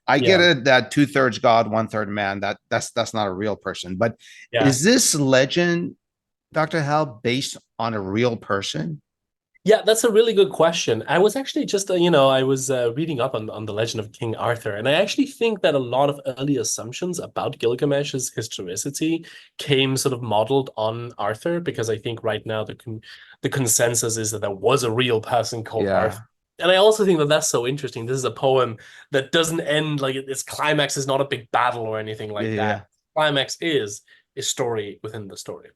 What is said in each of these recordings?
I get Yeah. it that two-thirds God, one-third man. That's not a real person. But Yeah. is this legend, Dr. Hell, based on a real person? Yeah, that's a really good question. I was actually just, I was reading up on the legend of King Arthur, and I actually think that a lot of early assumptions about Gilgamesh's historicity came sort of modeled on Arthur, because I think right now the consensus is that there was a real person called Yeah. Arthur. And I also think that that's so interesting. This is a poem that doesn't end like its climax is not a big battle or anything Yeah. like that. Yeah. Climax is a story within the story,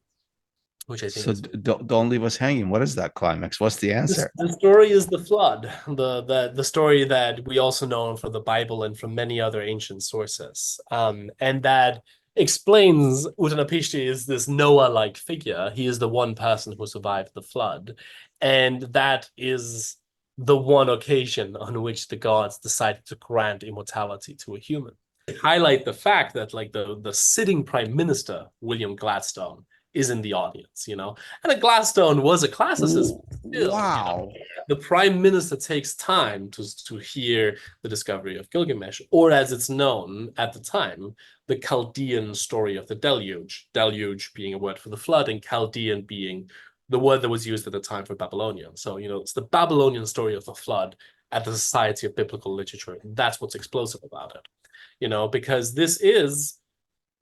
which I think So is don't leave us hanging. What is that climax? What's the answer? the story is the flood, the story that we also know from the Bible and from many other ancient sources, and that explains Utnapishtim is this Noah-like figure. He is the one person who survived the flood, and that is the one occasion on which the gods decided to grant immortality to a human. Highlight the fact that like the sitting prime minister William Gladstone is in the audience, and Gladstone was a classicist still, Wow. the prime minister takes time to hear the discovery of Gilgamesh, or as it's known at the time, the Chaldean story of the deluge. Deluge being a word for the flood, and Chaldean being the word that was used at the time for Babylonian. So, it's the Babylonian story of the flood at the Society of Biblical Literature. That's what's explosive about it, because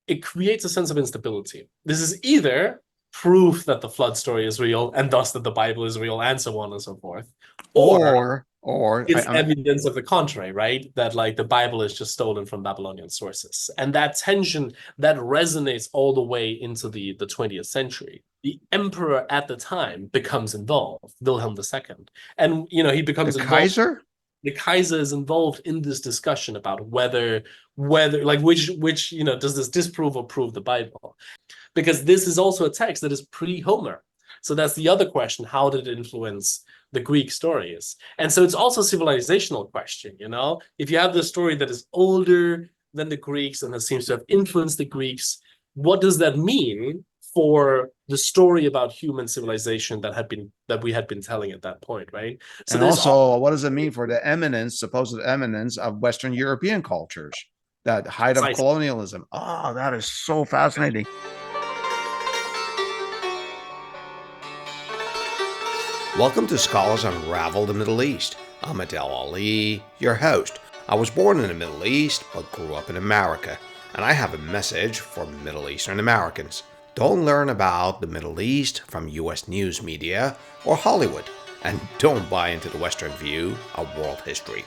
it creates a sense of instability. This is either proof that the flood story is real and thus that the Bible is real and so on and so forth, or Or it's evidence of the contrary, right? That like the Bible is just stolen from Babylonian sources. And that tension that resonates all the way into the 20th century. The emperor at the time becomes involved, Wilhelm II. And he the becomes involved, Kaiser? the Kaiser is involved in this discussion about whether like which does this disprove or prove the Bible, because this is also a text that is pre-Homer. So that's the other question: how did it influence the Greek stories? And so it's also a civilizational question. If you have this story that is older than the Greeks and that seems to have influenced the Greeks, what does that mean for the story about human civilization that we had been telling at that point, right? So And there's all also, what does it mean for the eminence, supposed eminence of Western European cultures, that height of precisely. colonialism? Oh, that is so fascinating. Welcome to Scholars Unravel the Middle East. I'm Adel Ali, your host. I was born in the Middle East, but grew up in America, and I have a message for Middle Eastern Americans. Don't learn about the Middle East from US news media or Hollywood, and don't buy into the Western view of world history.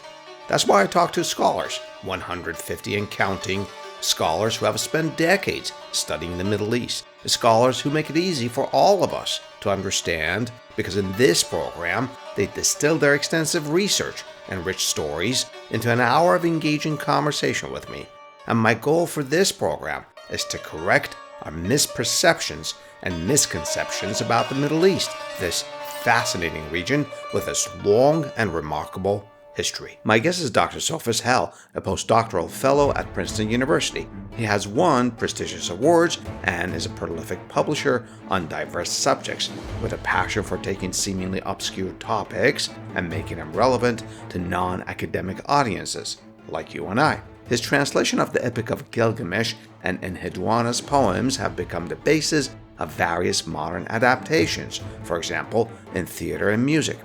That's why I talk to scholars, 150 and counting, scholars who have spent decades studying the Middle East, the scholars who make it easy for all of us to understand, because in this program, they distill their extensive research and rich stories into an hour of engaging conversation with me. And my goal for this program is to correct our misperceptions and misconceptions about the Middle East, this fascinating region with its long and remarkable history. My guest is Dr. Sophus Helle, a postdoctoral fellow at Princeton University. He has won prestigious awards and is a prolific publisher on diverse subjects, with a passion for taking seemingly obscure topics and making them relevant to non-academic audiences, like you and I. His translation of the Epic of Gilgamesh and Enheduanna's poems have become the basis of various modern adaptations, for example, in theater and music.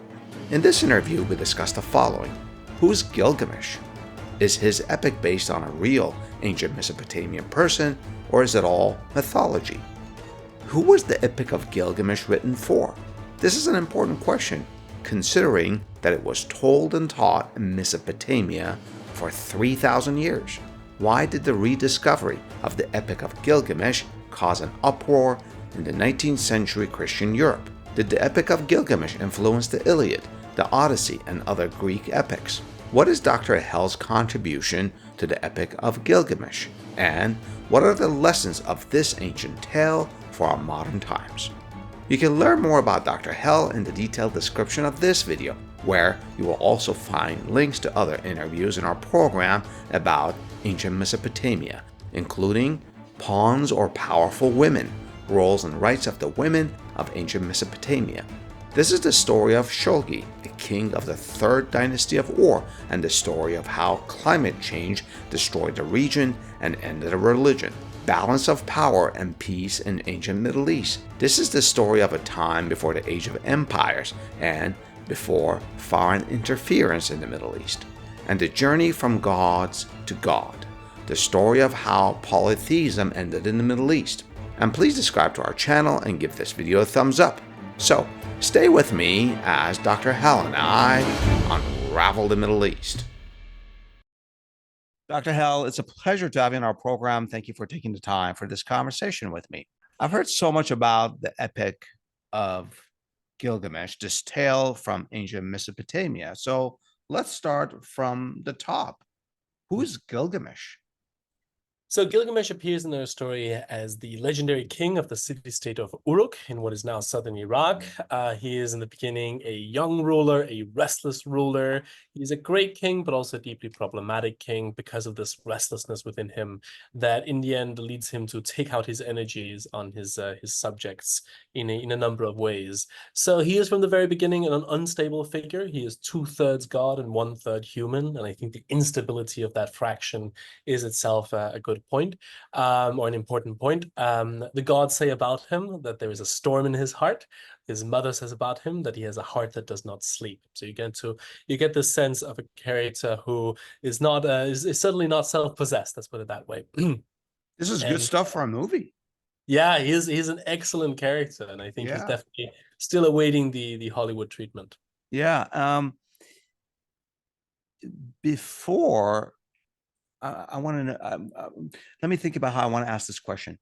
In this interview, we discuss the following. Who's Gilgamesh? Is his epic based on a real ancient Mesopotamian person, or is it all mythology? Who was the Epic of Gilgamesh written for? This is an important question, considering that it was told and taught in Mesopotamia for 3,000 years. Why did the rediscovery of the Epic of Gilgamesh cause an uproar in the 19th century Christian Europe? Did the Epic of Gilgamesh influence the Iliad, the Odyssey, and other Greek epics? What is Dr. Helle's contribution to the Epic of Gilgamesh? And what are the lessons of this ancient tale for our modern times? You can learn more about Dr. Helle in the detailed description of this video, where you will also find links to other interviews in our program about ancient Mesopotamia, including Pawns or Powerful Women, Roles and Rights of the Women of Ancient Mesopotamia, This is the story of Shulgi, a king of the 3rd dynasty of Ur, and the story of how climate change destroyed the region and ended a religion. Balance of power and peace in ancient Middle East. This is the story of a time before the age of empires and before foreign interference in the Middle East. And the journey from gods to God. The story of how polytheism ended in the Middle East. And please subscribe to our channel and give this video a thumbs up. So, stay with me as Dr. Helle and I unravel the Middle East. Dr. Helle, it's a pleasure to have you on our program. Thank you for taking the time for this conversation with me. I've heard so much about the Epic of Gilgamesh, this tale from ancient Mesopotamia. So let's start from the top. Who is Gilgamesh? So Gilgamesh appears in our story as the legendary king of the city-state of Uruk in what is now southern Iraq. He is in the beginning a young ruler, a restless ruler. He's a great king, but also a deeply problematic king because of this restlessness within him that in the end leads him to take out his energies on his subjects in a number of ways. So he is from the very beginning an unstable figure. He is 2/3 god and 1/3 human. And I think the instability of that fraction is itself a good point, or an important point. The gods say about him that there is a storm in his heart. His mother says about him that he has a heart that does not sleep. So you get this sense of a character who is not is certainly not self-possessed. Let's put it that way. This is good stuff for a movie. Yeah, he's an excellent character, and I think he's definitely still awaiting the Hollywood treatment. Yeah. Before I want to know, let me think about how I want to ask this question.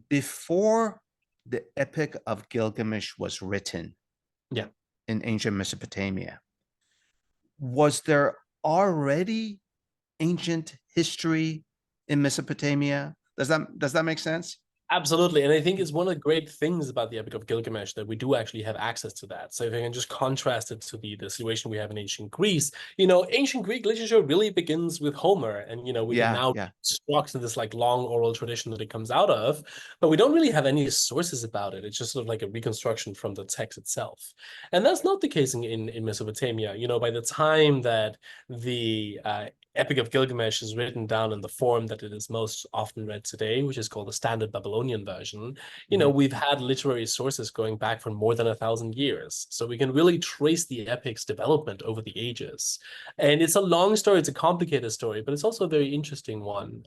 Before the Epic of Gilgamesh was written, in ancient Mesopotamia, was there already ancient history in Mesopotamia? Does that make sense? Absolutely. And I think it's one of the great things about the Epic of Gilgamesh that we do actually have access to that. So if I can just contrast it to the situation we have in ancient Greece, ancient Greek literature really begins with Homer. And, we can now struck to this like long oral tradition that it comes out of, but we don't really have any sources about it. It's just sort of like a reconstruction from the text itself. And that's not the case in Mesopotamia. By the time that the Epic of Gilgamesh is written down in the form that it is most often read today, which is called the Standard Babylonian version. We've had literary sources going back for more than 1,000 years. So we can really trace the epic's development over the ages. And it's a long story, it's a complicated story, but it's also a very interesting one.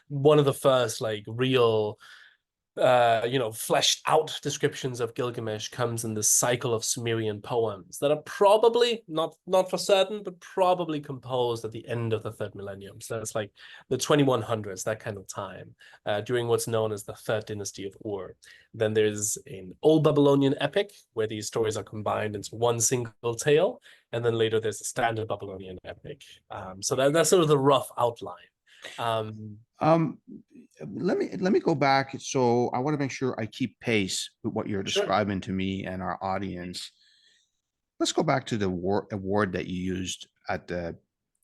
One of the first real fleshed out descriptions of Gilgamesh comes in this cycle of Sumerian poems that are probably not for certain, but probably composed at the end of the 3rd millennium. So that's like the 2100s, that kind of time, during what's known as the 3rd dynasty of Ur. Then there's an Old Babylonian epic where these stories are combined into one single tale, and then later there's a Standard Babylonian epic. So that's sort of the rough outline. Let me go back. So I want to make sure I keep pace with what you're describing to me and our audience. Let's go back to the word that you used at the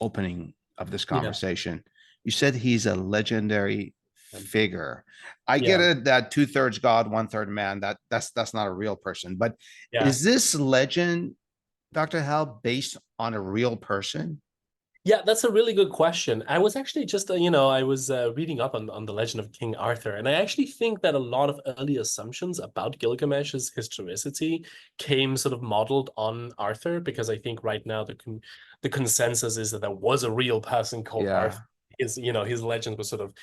opening of this conversation. You said he's a legendary figure. I get it that 2/3 God, 1/3 man. That's not a real person. But is this legend, Dr. Helle, based on a real person? Yeah, that's a really good question. I was actually just, I was reading up on the legend of King Arthur, and I actually think that a lot of early assumptions about Gilgamesh's historicity came sort of modeled on Arthur, because I think right now the consensus is that there was a real person called Arthur. His legend was sort of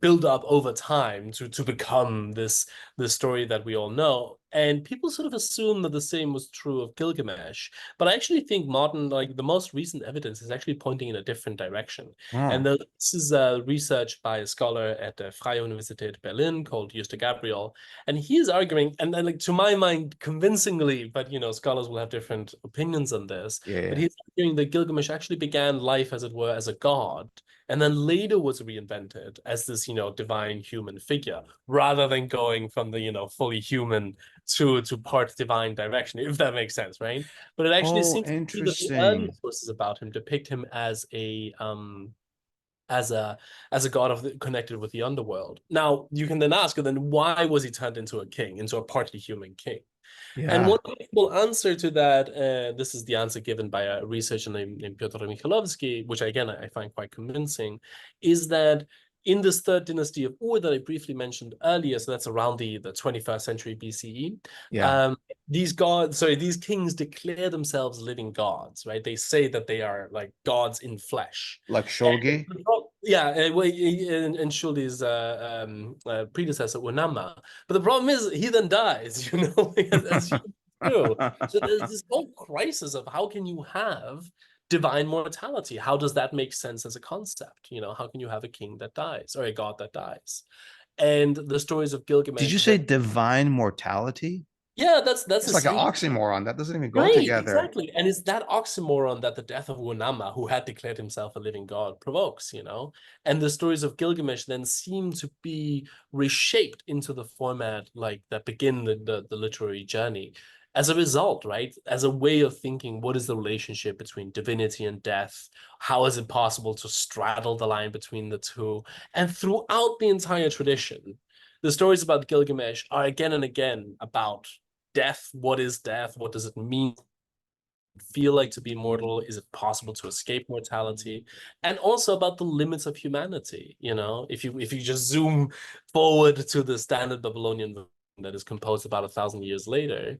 built up over time to become this story that we all know. And people sort of assume that the same was true of Gilgamesh. But I actually think the most recent evidence is actually pointing in a different direction. And this is research by a scholar at the Freie Universität Berlin called Juste Gabriel. And he is arguing, and to my mind, convincingly, but scholars will have different opinions on this. But he's arguing that Gilgamesh actually began life, as it were, as a god, and then later was reinvented as this, divine human figure, rather than going from the, fully human to part divine direction, if that makes sense, right? But it actually seems to be that the early sources about him depict him as a god connected with the underworld. Now, you can then ask, then why was he turned into a king, into a partly human king? And Yeah. one possible answer to that, this is the answer given by a researcher named Piotr Michałowski, which again I find quite convincing, is that in this third dynasty of Ur that I briefly mentioned earlier, so that's around the 21st century BCE, Yeah. these kings declare themselves living gods, right? They say that they are like gods in flesh. Like shogi. And Shuldi's predecessor, Unama. But the problem is he then dies, as you do. So there's this whole crisis of how can you have divine mortality? How does that make sense as a concept? How can you have a king that dies or a god that dies? And the stories of Did Gilgamesh. you say divine mortality? Yeah, that's It's like an essentially oxymoron. That doesn't even go right, together. exactly. And it's that oxymoron that the death of Unama, who had declared himself a living god, provokes, And the stories of Gilgamesh then seem to be reshaped into the format like that begin the literary journey. As a result, right? As a way of thinking, what is the relationship between divinity and death? How is it possible to straddle the line between the two? And throughout the entire tradition, the stories about Gilgamesh are again and again about death. What is death? What does it mean? Feel like to be mortal? Is it possible to escape mortality? And also about the limits of humanity. If you just zoom forward to the standard Babylonian version that is composed about 1,000 years later,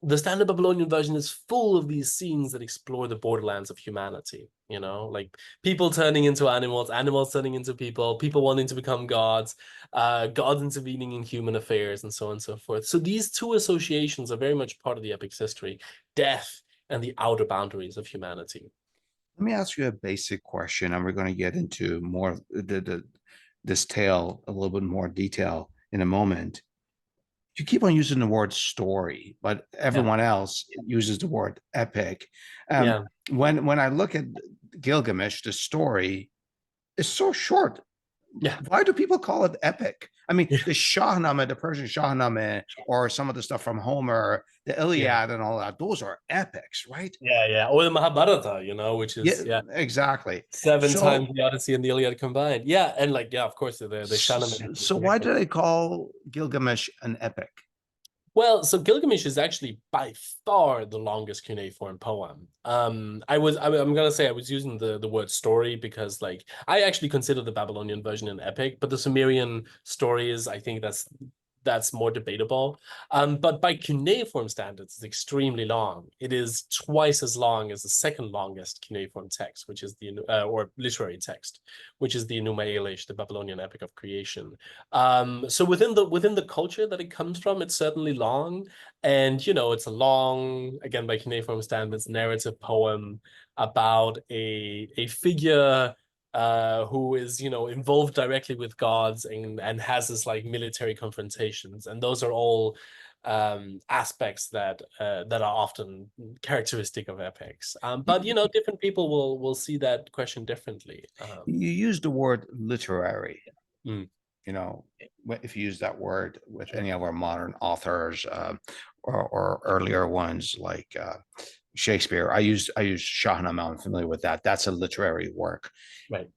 the standard Babylonian version is full of these scenes that explore the borderlands of humanity. Like people turning into animals, animals turning into people wanting to become gods, gods intervening in human affairs, and so on and so forth. So these two associations are very much part of the epic's history: death and the outer boundaries of humanity. Let me ask you a basic question, and we're going to get into more of this tale a little bit more detail in a moment. You keep on using the word story, but Yeah, everyone else uses the word epic. Um, yeah, when I look at Gilgamesh, the story is so short. yeah. Why do people call it epic? I mean, the Shahnameh, the Persian Shahnameh, or some of the stuff from Homer, the Yeah, Iliad, and all that, those are epics, right? yeah. Or the Mahabharata, which Yeah, is exactly. seven So, times the Odyssey and the Iliad combined. Yeah, and of course, the Shahnameh have this so why connection. do they call Gilgamesh an epic? Well, so Gilgamesh is actually by far the longest cuneiform poem. I'm gonna say I was using the word story because like I actually consider the Babylonian version an epic, but the Sumerian stories, I think that's more debatable. But by cuneiform standards, it's extremely long. It is twice as long as the second longest cuneiform text, which is or literary text, which is the Enuma Elish, the Babylonian epic of creation. So within the culture that it comes from, it's certainly long, and it's a long, again by cuneiform standards, narrative poem about a figure who is involved directly with gods and has this like military confrontations, and those are all aspects that are often characteristic of epics. But You, different people will see that question differently. you use the word literary. Mm, You know, if you use that word with sure. any of our modern authors or earlier ones like Shakespeare, I use Shahnameh. I'm familiar with that. That's a literary work. Right.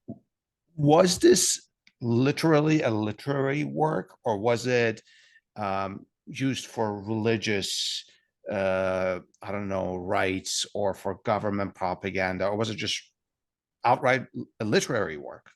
Was this literally a literary work, or was it used for religious, I don't know, rights or for government propaganda, or was it just outright a literary work?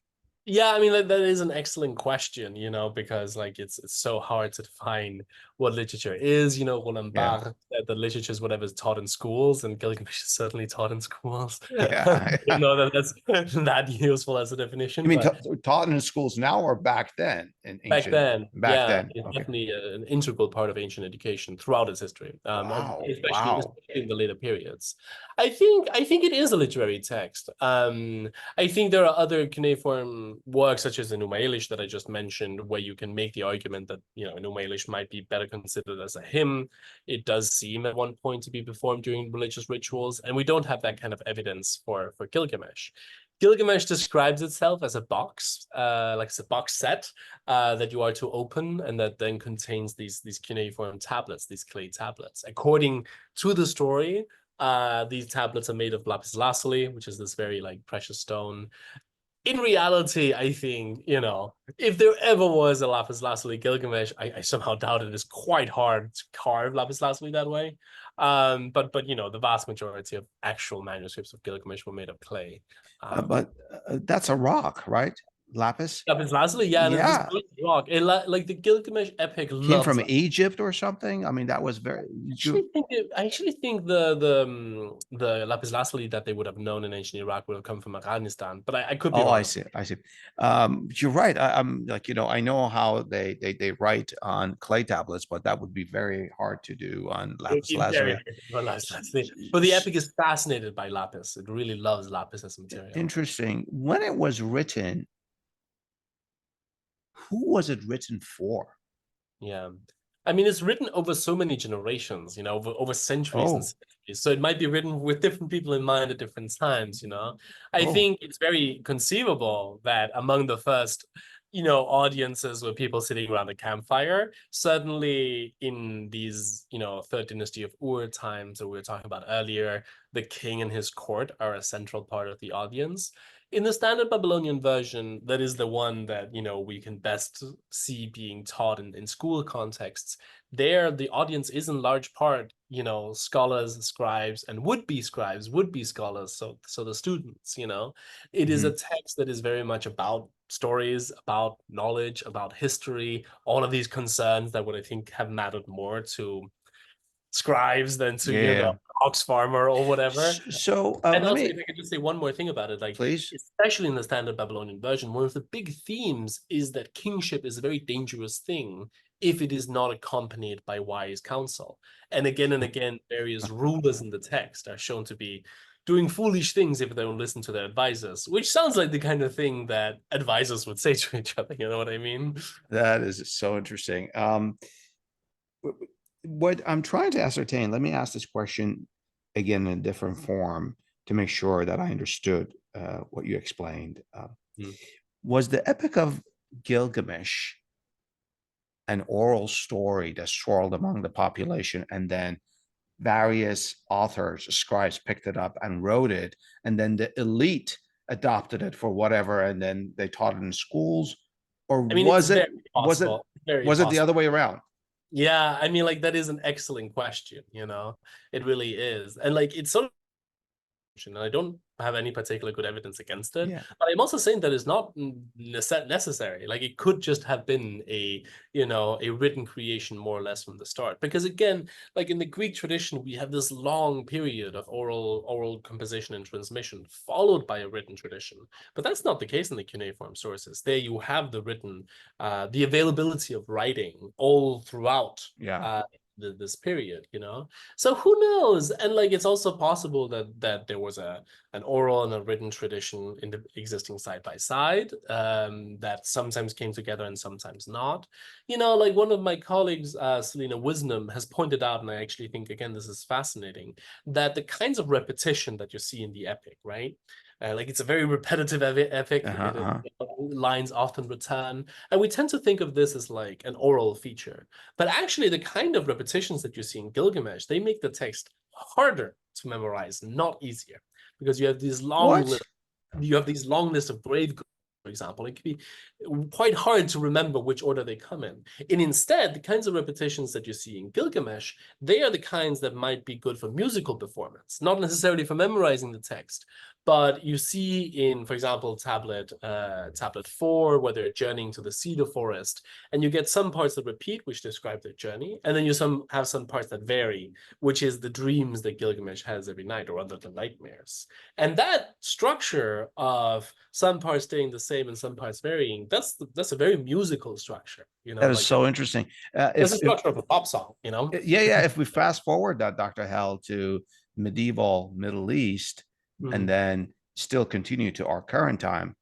Yeah, I mean that is an excellent question, because like it's so hard to define what literature is. Roland Yeah, Barthes said that literature is whatever is taught in schools, and Gilgamesh is certainly taught in schools. yeah. I don't know that that's that useful as a You definition, mean but taught in schools now or back then in back ancient? then, Back yeah, then, it's okay. definitely an integral part of ancient education throughout its history, Wow, especially wow. in the later periods. I think it is a literary text. I think there are other cuneiform works such as the Enuma Elish that I just mentioned, where you can make the argument that Enuma Elish might be better considered as a hymn. It does seem at one point to be performed during religious rituals, and we don't have that kind of evidence for Gilgamesh. Gilgamesh describes itself as a box, like it's a box set that you are to open, and that then contains these cuneiform tablets, these clay tablets. According to the story, these tablets are made of lapis lazuli, which is this very like precious stone. in reality, I think, if there ever was a lapis lazuli Gilgamesh, I somehow doubt it is quite hard to carve lapis lazuli that way. But the vast majority of actual manuscripts of Gilgamesh were made of clay. But that's a rock, right? Lapis. Lapis lazuli, yeah, and it's this Yeah, great rock. Like the Gilgamesh epic came loves from that. Egypt or something. I mean, that was very. I actually think the lapis lazuli that they would have known in ancient Iraq would have come from Afghanistan, but I could be Oh, I wrong. see. I see. You're right. I'm like, I know how they write on clay tablets, but that would be very hard to do on It would lapis be very lazuli. hard for lapis lazuli. But the epic is fascinated by lapis. It really loves lapis as a material. Interesting. When it was written, who was it written for? Yeah. I mean, it's written over so many generations, over centuries and Oh, centuries. So it might be written with different people in mind at different times. I oh, think it's very conceivable that among the first, audiences were people sitting around a campfire. Certainly in these, third dynasty of Ur times that we were talking about earlier, the king and his court are a central part of the audience. In the standard Babylonian version, that is the one that we can best see being taught in school contexts. There, the audience is in large part, scholars, scribes, and would-be scribes, would-be scholars. So the students. It is a mhm. text that is very much about stories, about knowledge, about history, all of these concerns that would I think have mattered more to scribes than to Yeah. ox farmer or whatever. So And let also, me if I could just say one more thing about it, like, please. especially in the standard Babylonian version, one of the big themes is that kingship is a very dangerous thing if it is not accompanied by wise counsel. And again, various rulers in the text are shown to be doing foolish things if they don't listen to their advisors, which sounds like the kind of thing that advisors would say to each other. You know what I mean? That is so interesting. What I'm trying to ascertain, let me ask this question again in a different form to make sure that I understood what you explained. Hmm. Was the Epic of Gilgamesh an oral story that swirled among the population, and then various authors, scribes picked it up and wrote it, and then the elite adopted it for whatever, and then they taught it in schools? Or I mean, it's was it very was it possible. Very was it the possible. other way around? Yeah, I mean, like that is an excellent question. It really is, and like it's sort of, and I don't have any particular good evidence against it. Yeah. But I'm also saying that it's not necessary. Like it could just have been a written creation more or less from the start. Because again, like in the Greek tradition, we have this long period of oral composition and transmission, followed by a written tradition. But that's not the case in the cuneiform sources. There you have the written, the availability of writing all throughout. Yeah. This period. So who knows? And like it's also possible that there was an oral and a written tradition in the existing side by side, that sometimes came together and sometimes not. Like one of my colleagues, Selena Wisnam, has pointed out, and I actually think again this is fascinating, that the kinds of repetition that you see in the epic, right? Like it's a very repetitive epic. Uh-huh, uh-huh. Lines often return, and we tend to think of this as like an oral feature. But actually, the kind of repetitions that you see in Gilgamesh, they make the text harder to memorize, not easier, because What? you have these long lists of grave goods, for example. It can be quite hard to remember which order they come in. And instead, the kinds of repetitions that you see in Gilgamesh, they are the kinds that might be good for musical performance, not necessarily for memorizing the text. But you see in, for example, tablet 4, where they're journeying to the cedar forest, and you get some parts that repeat, which describe their journey, and then you have some parts that vary, which is the dreams that Gilgamesh has every night, or other the nightmares. And that structure of some parts staying the same and some parts varying, that's a very musical structure, That is like so interesting. that's the structure of a pop song. Yeah, yeah. If we fast forward that, Dr. Hell, to medieval Middle East, and Mhm. then still continue to our current time,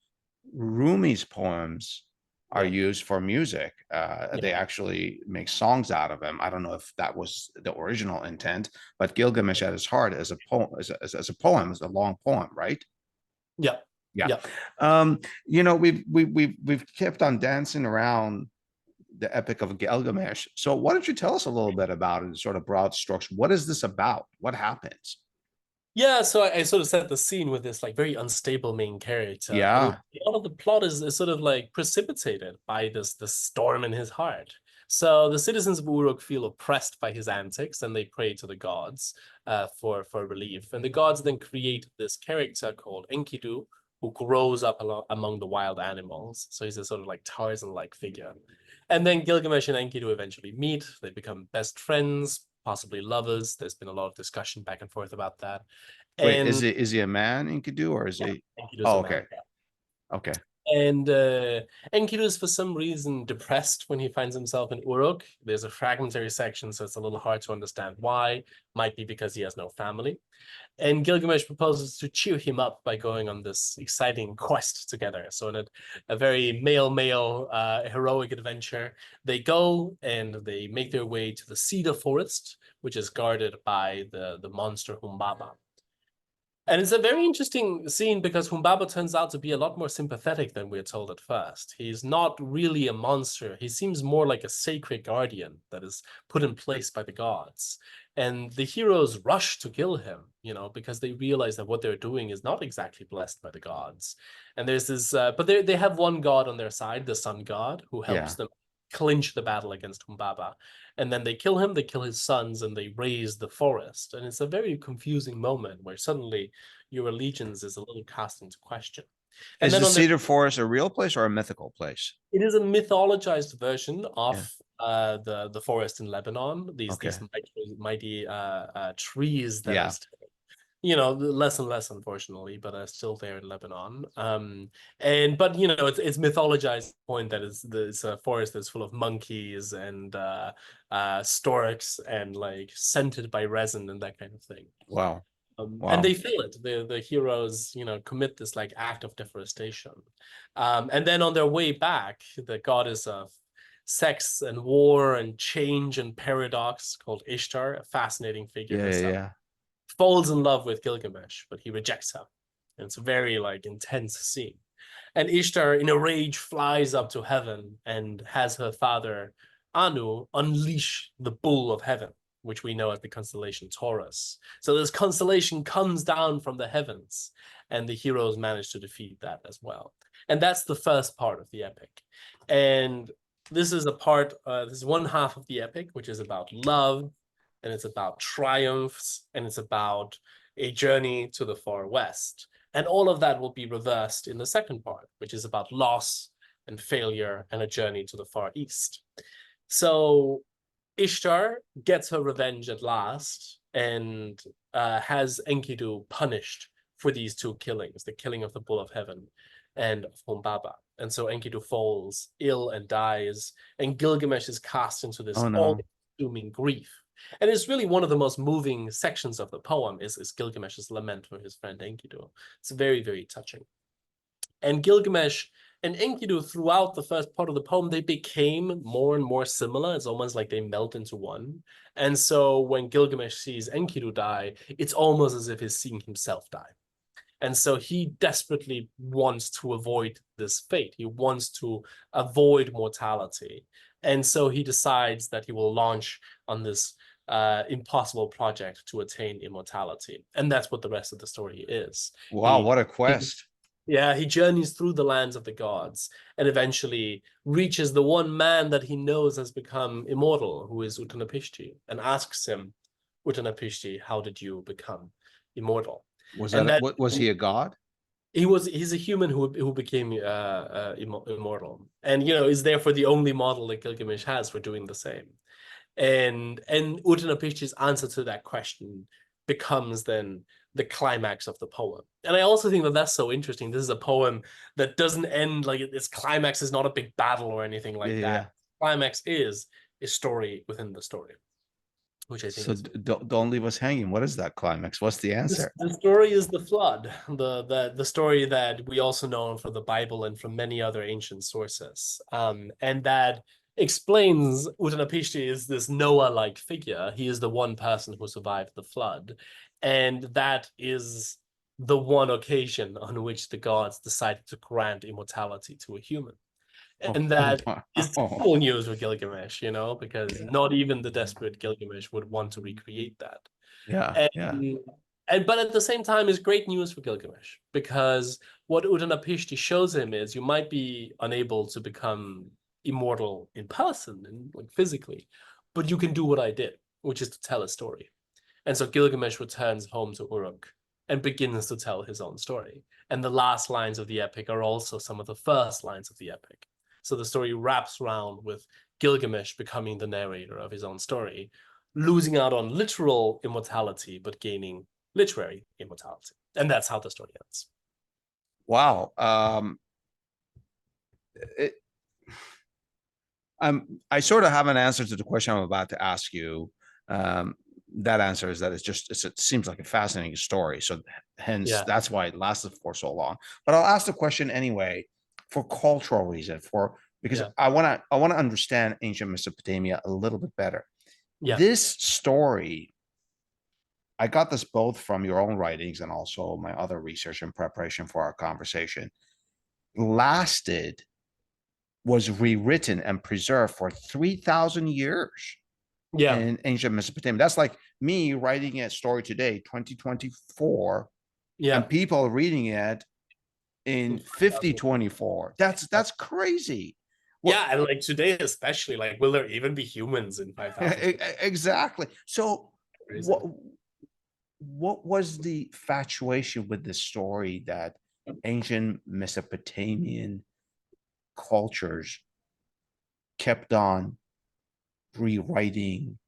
Rumi's poems are Yeah, used for music. yeah, They actually make songs out of them. I don't know if that was the original intent, but Gilgamesh at its heart is a poem, as a poem, is a long poem, right? yeah, Yeah. yeah. We've kept on dancing around the Epic of Gilgamesh. So, why don't you tell us a little bit about it in sort of broad strokes? What is this about? What happens? Yeah, so I sort of set the scene with this like very unstable main character, and Yeah. a lot of the plot is sort of like precipitated by this storm in his heart. So the citizens of Uruk feel oppressed by his antics, and they pray to the gods for relief. And the gods then create this character called Enkidu, who grows up among the wild animals. So he's a sort of like Tarzan-like figure. And then Gilgamesh and Enkidu eventually meet. They become best friends, possibly lovers. There's been a lot of discussion back and forth about that. Wait, And is he a man, Enkidu, or is yeah, he? Enkidu's a Oh, man. okay. Okay. And Enkidu is for some reason depressed when he finds himself in Uruk. There's a fragmentary section, so it's a little hard to understand why. Might be because he has no family. And Gilgamesh proposes to cheer him up by going on this exciting quest together. So in a very male heroic adventure, they go and they make their way to the cedar forest, which is guarded by the monster Humbaba. And it's a very interesting scene because Humbaba turns out to be a lot more sympathetic than we're told at first. He's not really a monster. He seems more like a sacred guardian that is put in place by the gods. And the heroes rush to kill him, because they realize that what they're doing is not exactly blessed by the gods. And there's this, but they have one god on their side, the sun god, who helps Yeah. them clinch the battle against Humbaba. And then they kill him, they kill his sons, and they raise the forest. And it's a very confusing moment where suddenly your allegiance is a little cast into question. And Is then the on the Cedar Forest a real place or a mythical place? it is a mythologized version Yeah. of the forest in Lebanon. These Okay. mighty trees that are Yeah. still, less and less, unfortunately, but are still there in Lebanon. But it's mythologized point that it's a forest that's full of monkeys and storks and like scented by resin and that kind of thing. Wow. And they Wow. feel it. The heroes, commit this like act of deforestation. And then on their way back, the goddess of sex and war and change and paradox called Ishtar, a fascinating figure Yeah. Yeah. herself, Yeah. falls in love with Gilgamesh, but he rejects her. And it's a very like intense scene. And Ishtar, in a rage, flies up to heaven and has her father Anu unleash the bull of heaven, which we know as the constellation Taurus. So this constellation comes down from the heavens, and the heroes manage to defeat that as well. And that's the first part of the epic. And this is this is one half of the epic, which is about love, and it's about triumphs, and it's about a journey to the far west. And all of that will be reversed in the second part, which is about loss and failure and a journey to the far east. So Ishtar gets her revenge at last and has Enkidu punished for these two killings, the killing of the Bull of Heaven and of Humbaba. And so Enkidu falls ill and dies, and Gilgamesh is cast into this Oh no. all-consuming grief. And it's really one of the most moving sections of the poem is Gilgamesh's lament for his friend Enkidu. It's very, very touching. And Gilgamesh and Enkidu, throughout the first part of the poem, they became more and more similar. It's almost like they melt into one. And so when Gilgamesh sees Enkidu die, it's almost as if he's seeing himself die. And so he desperately wants to avoid this fate. He wants to avoid mortality. And so he decides that he will launch on this impossible project to attain immortality. And that's what the rest of the story is. Wow, what a He quest. yeah, he journeys through the lands of the gods and eventually reaches the one man that he knows has become immortal, who is Utnapishti, and asks him, Utnapishti, how did you become immortal? And that What was he a god? he's a human who became immortal, and is therefore the only model that Gilgamesh has for doing the same. And Utnapishti's answer to that question becomes then the climax of the poem. And I also think that that's so interesting. This is a poem that doesn't end like its climax is not a big battle or anything Yeah, like yeah, yeah. that. Climax is a story within the story, which I think So is don't leave us hanging. What is that climax? What's the answer? the story is the flood, the story that we also know from the Bible and from many other ancient sources, and that explains Utnapishti is this Noah-like figure. He is the one person who survived the flood, and that is the one occasion on which the gods decided to grant immortality to a human. Oh, And that is wow. terrible news for Gilgamesh, because not even the desperate Gilgamesh would want to recreate that. Yeah, yeah. And but at the same time is great news for Gilgamesh, because what Utanapishti shows him is you might be unable to become immortal in person and like physically, but you can do what I did, which is to tell a story. And so Gilgamesh returns home to Uruk and begins to tell his own story. And the last lines of the epic are also some of the first lines of the epic. So the story wraps around with Gilgamesh becoming the narrator of his own story, losing out on literal immortality, but gaining literary immortality. And that's how the story ends. Wow. I sort of have an answer to the question I'm about to ask you. That answer is that it seems like a fascinating story. So hence that's why it lasted for so long. But I'll ask the question anyway for cultural reason, because I want to understand ancient Mesopotamia a little bit better. Yeah. This story, I got this both from your own writings and also my other research in preparation for our conversation, was rewritten and preserved for 3,000 years in ancient Mesopotamia. That's like me writing a story today, 2024, and people reading it in 5024. That's crazy. Well, and like today especially, like, will there even be humans in 5,000? Exactly. So what was the infatuation with the story that ancient Mesopotamian cultures kept on rewriting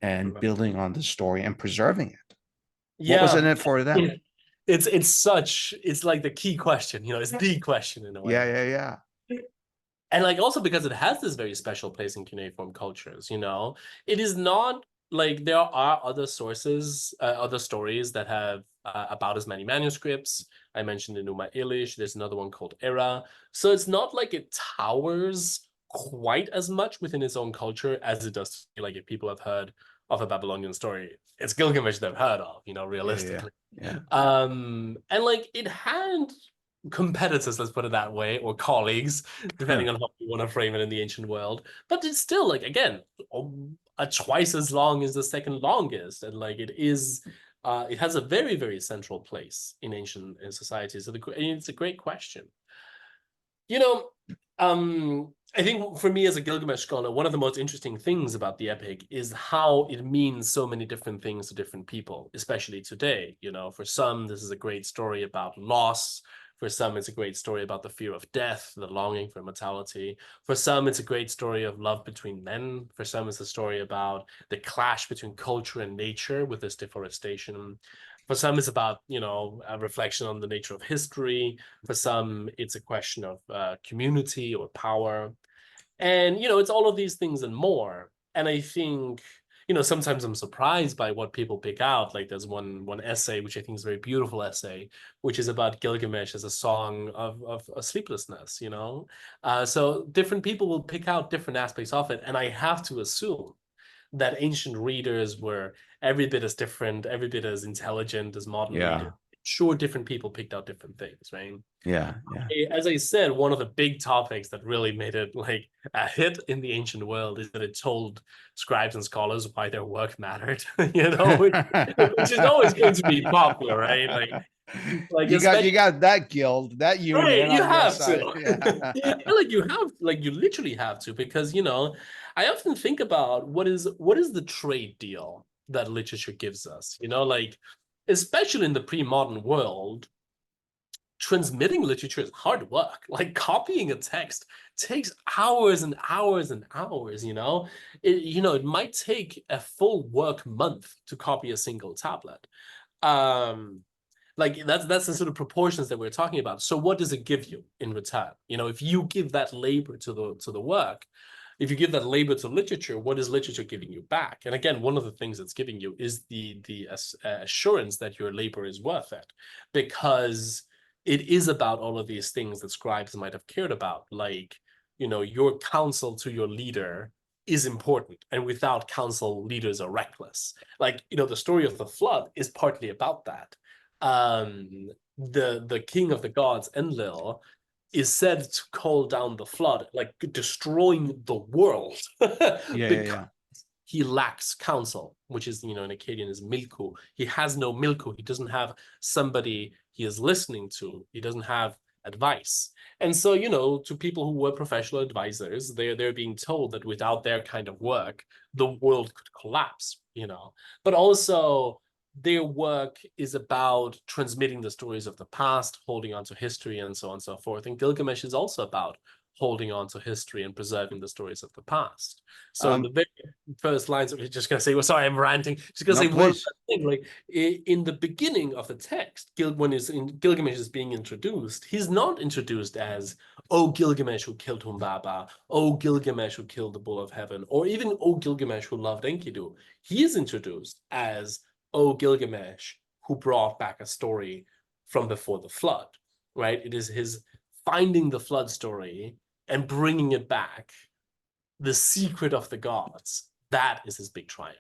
and building on the story and preserving it? What was in it for them? It's like the key question, it's the question in a way. Yeah. And like also because it has this very special place in cuneiform cultures, it is not like there are other sources, other stories that have about as many manuscripts. I mentioned the Numa Elish. There's another one called Era. So it's not like it towers quite as much within its own culture as it does. Like if people have heard of a Babylonian story, it's Gilgamesh they've heard of, realistically. Yeah. And like it had competitors, let's put it that way, or colleagues, depending on how you want to frame it in the ancient world. But it's still like, again, twice as long as the second longest, and like it is it has a very, very central place in ancient societies. So it's a great question. I think for me as a Gilgamesh scholar, one of the most interesting things about the epic is how it means so many different things to different people, especially today. For some, this is a great story about loss. For some, it's a great story about the fear of death, the longing for immortality. For some, it's a great story of love between men. For some, it's a story about the clash between culture and nature with this deforestation. For some, it's about, a reflection on the nature of history. For some, it's a question of community or power. And, it's all of these things and more. And I think, sometimes I'm surprised by what people pick out. Like there's one essay, which I think is a very beautiful essay, which is about Gilgamesh as a song of sleeplessness, So different people will pick out different aspects of it. And I have to assume that ancient readers were every bit as different, every bit as intelligent as modern readers. Sure, different people picked out different things, right? Yeah. As I said, one of the big topics that really made it like a hit in the ancient world is that it told scribes and scholars why their work mattered, which is always going to be popular, right? Like you got that guild, that union, right, you have to. Yeah. You literally have to, because I often think about what is the trade deal that literature gives us, like especially in the pre-modern world. Transmitting literature is hard work. Like copying a text takes hours and hours and hours, it might take a full work month to copy a single tablet. Like that's the sort of proportions that we're talking about. So what does it give you in return? If you give that labor to the work, if you give that labor to literature, what is literature giving you back? And again, one of the things it's giving you is the assurance that your labor is worth it, because it is about all of these things that scribes might have cared about, like, your counsel to your leader is important. And without counsel, leaders are reckless. Like, the story of the flood is partly about that. The king of the gods, Enlil, is said to call down the flood, like destroying the world. Yeah. he lacks counsel, which is, in Akkadian is milku. He has no milku. He doesn't have somebody he is listening to. He doesn't have advice. And so, to people who were professional advisors, they're being told that without their kind of work, the world could collapse, But also, their work is about transmitting the stories of the past, holding on to history, and so on and so forth. And Gilgamesh is also about holding on to history and preserving the stories of the past. So the very first lines, I'm just going to say, well, sorry, I'm ranting. Just going to say one thing, like in the beginning of the text, when Gilgamesh is being introduced, he's not introduced as, oh, Gilgamesh who killed Humbaba, oh, Gilgamesh who killed the bull of heaven, or even, oh, Gilgamesh who loved Enkidu. He is introduced as, oh, Gilgamesh who brought back a story from before the flood, right? It is his finding the flood story and bringing it back, the secret of the gods. That is his big triumph.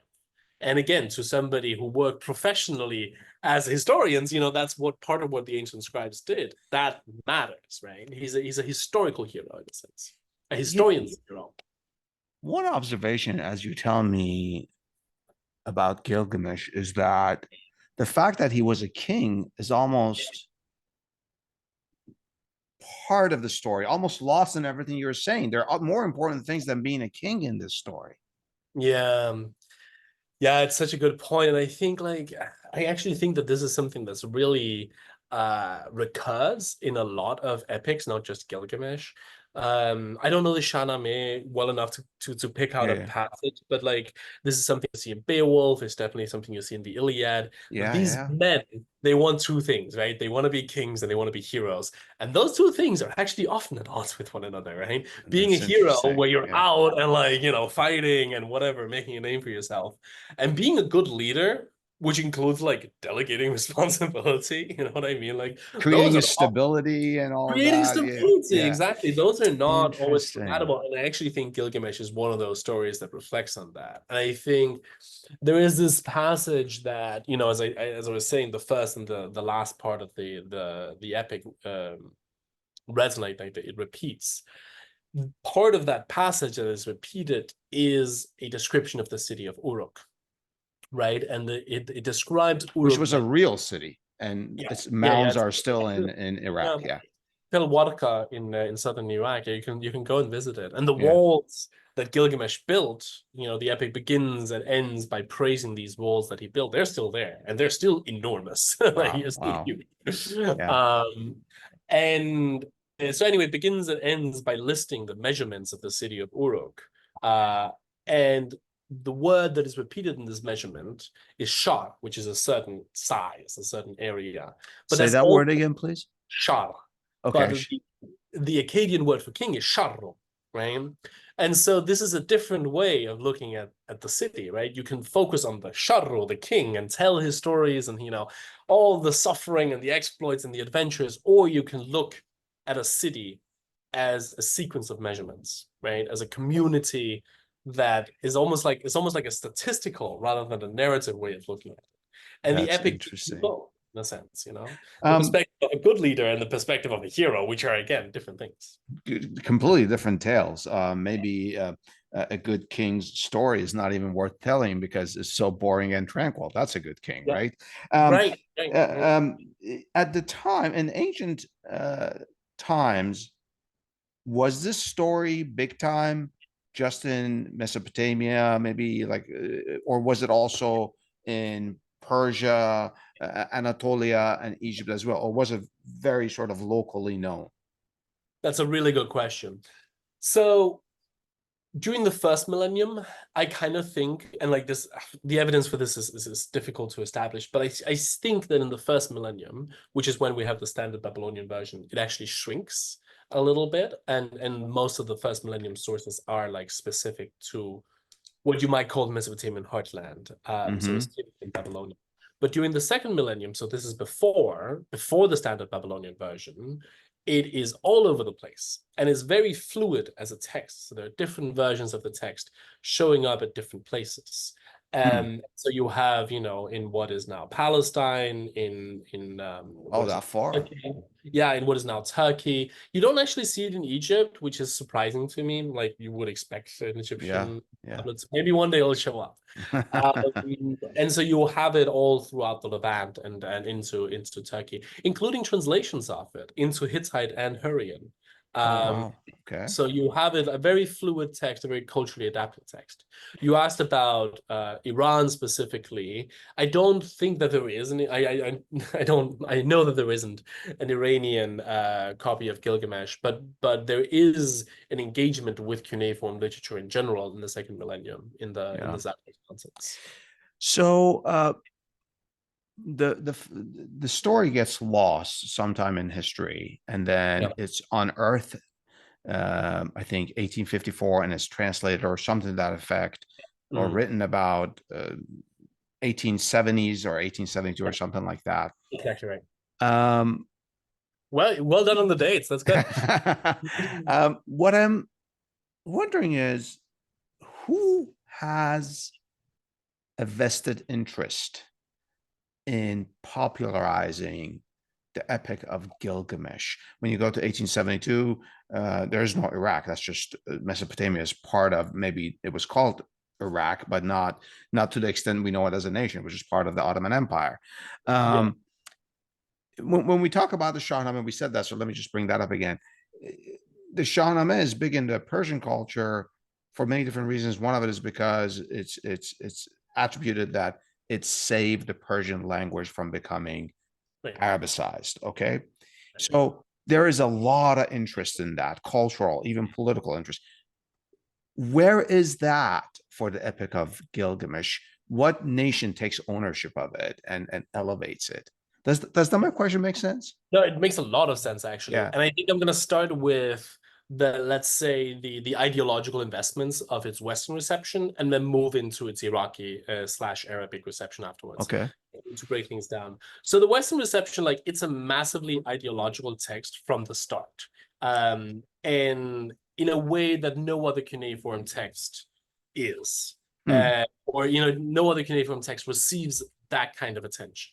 And again, to somebody who worked professionally as historians, that's part of what the ancient scribes did. That matters, right? He's a historical hero in a sense, a historian's hero. One observation, as you tell me about Gilgamesh, is that the fact that he was a king is almost part of the story, almost lost in everything you're saying. There are more important things than being a king in this story. Yeah, it's such a good point. And I think I actually think that this is something that's really recurs in a lot of epics, not just Gilgamesh. I don't know the Shahnameh well enough to pick out a passage, but this is something you see in Beowulf. It's definitely something you see in the Iliad. These men, they want two things, right? They want to be kings and they want to be heroes, and those two things are actually often at odds with one another, right? Being a hero where you're out and fighting and whatever, making a name for yourself, and being a good leader, which includes delegating responsibility, you know what I mean? Creating a stability and all creating that. stability, exactly. Those are not always compatible. And I actually think Gilgamesh is one of those stories that reflects on that. And I think there is this passage that, as I was saying, the first and the last part of the epic resonate, it repeats. Part of that passage that is repeated is a description of the city of Uruk. Right, and it describes Uruk, which was a real city, and its mounds are still in Iraq. Pelwarka in southern Iraq. You can go and visit it, and the walls that Gilgamesh built. The epic begins and ends by praising these walls that he built. They're still there, and they're still enormous. Wow. And so anyway, it begins and ends by listing the measurements of the city of Uruk, and the word that is repeated in this measurement is shar, which is a certain size, a certain area. But say that word again, please. Shar. Okay. But the Akkadian word for king is sharro, right? And so this is a different way of looking at the city, right? You can focus on the sharro, the king, and tell his stories and, all the suffering and the exploits and the adventures, or you can look at a city as a sequence of measurements, right? As a community that is almost like a statistical rather than a narrative way of looking at it. And the epic both, in a sense, the perspective of a good leader and the perspective of a hero, which are again different things. Completely different tales. Maybe a good king's story is not even worth telling because it's so boring and tranquil. That's a good king, right? Right. At the time, in ancient times, was this story big time? Just in Mesopotamia, maybe or was it also in Persia, Anatolia, and Egypt as well? Or was it very sort of locally known? That's a really good question. So during the first millennium, I kind of think, and the evidence for this is difficult to establish, but I think that in the first millennium, which is when we have the standard Babylonian version, it actually shrinks a little bit, and most of the first millennium sources are specific to what you might call the Mesopotamian heartland. So it's in Babylonian. But during the second millennium, so this is before the standard Babylonian version, it is all over the place and is very fluid as a text. So there are different versions of the text showing up at different places. So you have, in what is now Palestine, Oh, what is that now far. Turkey. Yeah, in what is now Turkey. You don't actually see it in Egypt, which is surprising to me. Like you would expect an Yeah, Egyptian yeah. tablets. Maybe one day it'll show up. And so you'll have it all throughout the Levant and into Turkey, including translations of it into Hittite and Hurrian. Oh, Um, wow. Okay. so you have it a very fluid text, a very culturally adapted text. You asked about Iran specifically. I don't think that there is any. I don't. I know that there isn't an Iranian copy of Gilgamesh, but there is an engagement with cuneiform literature in general in the second millennium in the Yeah. Zagros nonsense. So the story gets lost sometime in history, and then Yeah. it's unearthed. I think 1854, and it's translated or something to that effect, or Mm. written about 1870s or 1872 or Yeah, something like that. exactly right. Um, Well done on the dates. That's good. what I'm wondering is who has a vested interest in popularizing the Epic of Gilgamesh. When you go to 1872, there's no Iraq. That's just Mesopotamia is part of, maybe it was called Iraq, but not to the extent we know it as a nation, which is part of the Ottoman Empire. Yeah. When we talk about the Shahnameh, we said that, so let me just bring that up again. The Shahnameh is big into Persian culture for many different reasons. One of it is because it's attributed that it saved the Persian language from becoming Right. Arabicized. Okay. So there is a lot of interest in that, cultural, even political interest. Where is that for the Epic of Gilgamesh? What nation takes ownership of it and elevates it? Does that my question make sense? No, it makes a lot of sense actually. Yeah. And I think I'm going to start with let's say the ideological investments of its Western reception and then move into its Iraqi slash Arabic reception afterwards Okay. to break things down. So the Western reception, like it's a massively ideological text from the start. And in a way that no other cuneiform text is. Hmm. Or no other cuneiform text receives that kind of attention.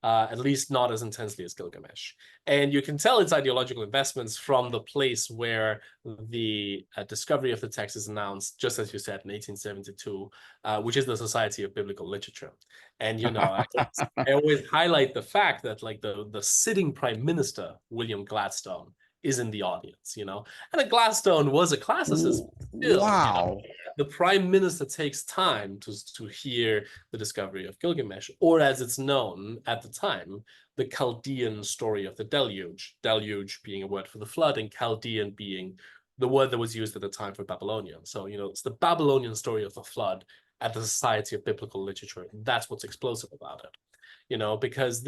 At least not as intensely as Gilgamesh. And you can tell its ideological investments from the place where the discovery of the text is announced, just as you said, in 1872, which is the Society of Biblical Literature. And, I always highlight the fact that like the sitting prime minister, William Gladstone, is in the audience, and Gladstone was a classicist. Still, Wow. the prime minister takes time to hear the discovery of Gilgamesh, or as it's known at the time, the Chaldean story of the deluge. Deluge being a word for the flood, and Chaldean being the word that was used at the time for Babylonian. So, it's the Babylonian story of the flood at the Society of Biblical Literature. That's what's explosive about it, because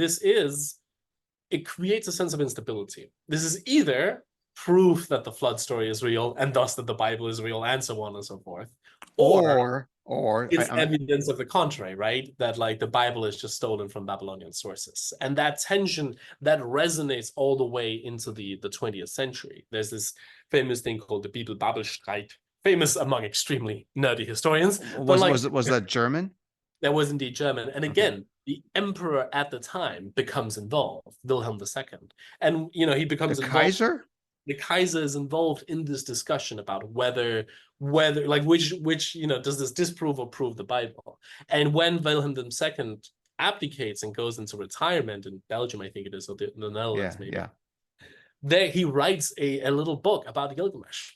it creates a sense of instability. This is either proof that the flood story is real and thus that the Bible is real and so on and so forth, or Or it's evidence of the contrary, right? That like the Bible is just stolen from Babylonian sources. And that tension that resonates all the way into the 20th century. There's this famous thing called the Bibel-Babel-Streit, famous among extremely nerdy historians, but like was that German? that was indeed German. And Okay. again, the emperor at the time becomes involved, Wilhelm II. And he The becomes involved. Kaiser? The Kaiser is involved in this discussion about whether like which does this disprove or prove the Bible. And when Wilhelm II abdicates and goes into retirement in Belgium, I think it is, or the Netherlands Yeah, maybe, yeah. there he writes a little book about Gilgamesh.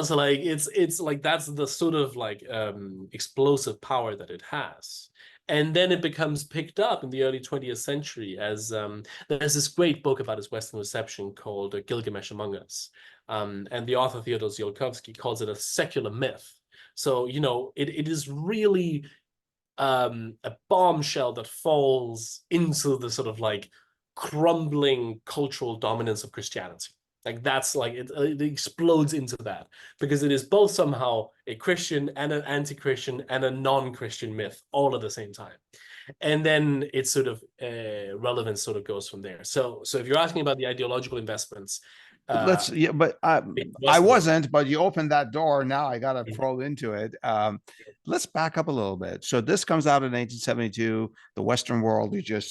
So like it's like that's the sort of like explosive power that it has. And then it becomes picked up in the early 20th century as there's this great book about its Western reception called Gilgamesh Among Us. And the author Theodor Tsiolkovsky calls it a secular myth. So, it is really a bombshell that falls into the sort of like crumbling cultural dominance of Christianity. Like that's like it explodes into that because it is both somehow a Christian and an anti-Christian and a non-Christian myth all at the same time. And then its sort of relevance sort of goes from there. So if you're asking about the ideological investments, Let's, yeah, but I wasn't, but you opened that door. Now I got to probe into it. Let's back up a little bit. So this comes out in 1872. The Western world, you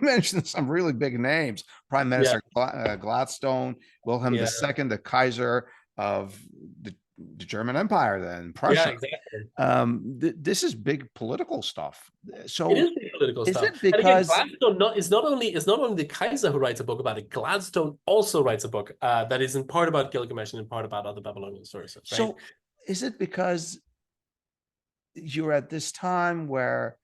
mentioned some really big names. Prime Minister Gladstone, Wilhelm II, the Kaiser of the German Empire, then Prussia. Exactly. This is big political stuff. So it is big political stuff. It because, and again, Gladstone it's not only the Kaiser who writes a book about it. Gladstone also writes a book that is in part about Gilgamesh and in part about other Babylonian sources. Right? So is it because you're at this time where